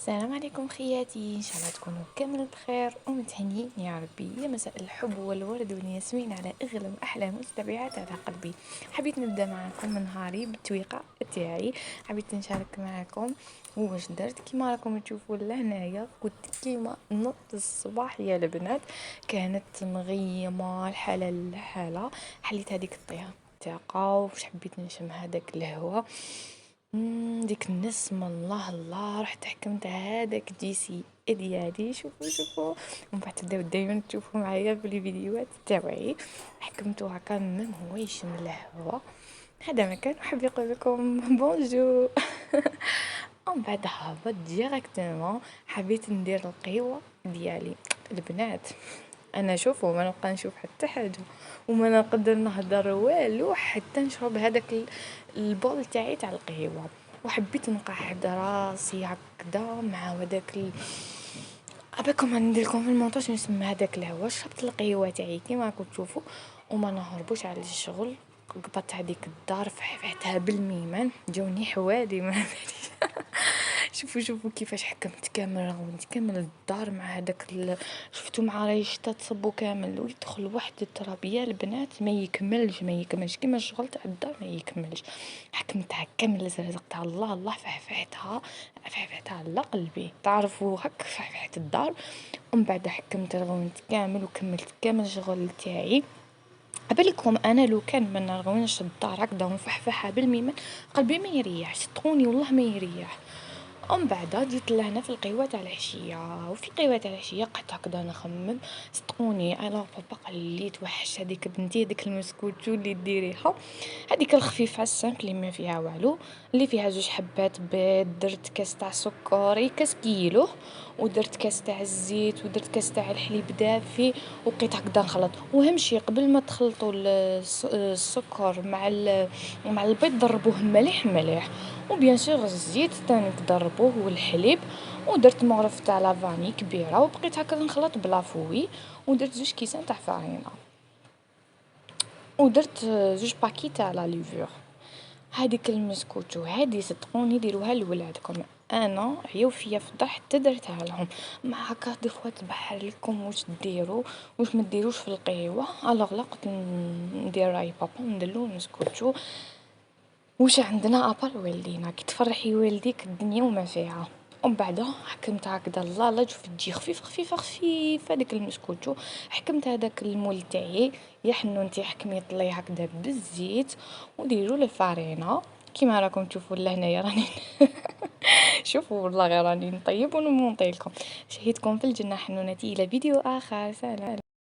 السلام عليكم خياتي، ان شاء الله تكونوا كامل بخير ومتهنيين يا ربي. يا مساء الحب والورد والياسمين على اغلى واحلى مستبعات على قلبي. حبيت نبدا معكم نهاري بالتويقه تاعي. حبيت نشارك معكم واش درت كيما راكم تشوفوا لهنايا. كنت كيما نط الصباح يا البنات، كانت مغيمه الحاله الحاله. حليت هذيك الطاقه وش حبيت نشم هذاك الهواء، ديك النسمة. الله رحت حكمت هذاك ديسي ديالي. شوفوا ومن بعد تبداو دايما تشوفوا معايا في الفيديوهات تاوعي. حكمتو هكا من هو يشم الهوا. هذا مكان وحب يقول لكم بونجور. ومن بعد هبط ديريكتومون حبيت ندير القهوة ديالي. البنات انا شوفوا ما نبقى نشوف حتى حاجه وما نقدر نهضر والو حتى نشرب هذاك البول تاعي تاع القهوه. وحبيت نقعد راسي هكذا مع هذاك اباكم ندير لكم في المونتاج نسمى هذاك الهوا. شربت القهوه تاعي كيما راكم تشوفوا وما نهربوش على الشغل. قبضت هذيك الدار فحفتها بالميمان جوني حوالي ما باليش. شوفوا كيفاش حكمت كامل رغوت كامل الدار مع هذاك شفتوا مع ريشته تصبوا كامل ويدخل واحد التراب يا البنات ما يكملش كيما الشغل تاع الدار ما يكملش. حكمتها كامل زرزقتها الله فحفتها على قلبي تعرفوا هك فحفحت الدار. ومن بعد حكمت رغونت كامل وكملت كامل الشغل تاعي. عبالكم انا لو كان ما نرغونش الدار هكذا ونفحفحها بالميمن قلبي ما يريح صدقوني والله ما يريح. ومن بعد جيت لهنا في القهوه تاع العشيه. وفي قهوه تاع العشيه قعدت هكذا نخمم صدقوني انا بابا قال لي توحش هذيك بنتي هذيك المسكوتشو اللي ديريها هذيك الخفيفه السامبل اللي ما فيها والو اللي فيها 2 حبات بيض. درت كاس تاع سكري كاس كيلو ودرت كاس تاع الزيت ودرت كاس تاع الحليب دافي وبقيت هكذا نخلط. وهم شي قبل ما تخلطوا السكر مع البيض ضربوه مليح وبيان سور الزيت تاني ضربوه والحليب. ودرت مغرف تاع لافاني كبيره وبقيت هكا نخلط بلافوي. ودرت 2 كيسان تاع فرينه ودرت 2 باكي تاع لا ليفور. هذيك المسكوتشو هذه صدقوني ديروها لولادكم. انا عيو فيا في الدار حتى درتها لهم. مع هكا دي فوا تبحر لكم واش ديروا واش ما ديروش في القهوه. الوغ لا قلت ندير راي بابا نديرلو المسكوتشو. واش عندنا ابار والدينا كي تفرحي والديك الدنيا وما فيها. ومن بعد حكمت هكذا لا شوف تجي خفيف هذاك المسكوتشو. حكمت هذاك المول تاعي يا حنونتي حكمي طلي هكذا بالزيت وديروا الفارينه كيما راكم تشوفوا لهنايا راني. شوفوا والله غير راني نطيب ونمونطي لكم. شهيتكم في الجنه حنونتي الى فيديو اخر. سلام.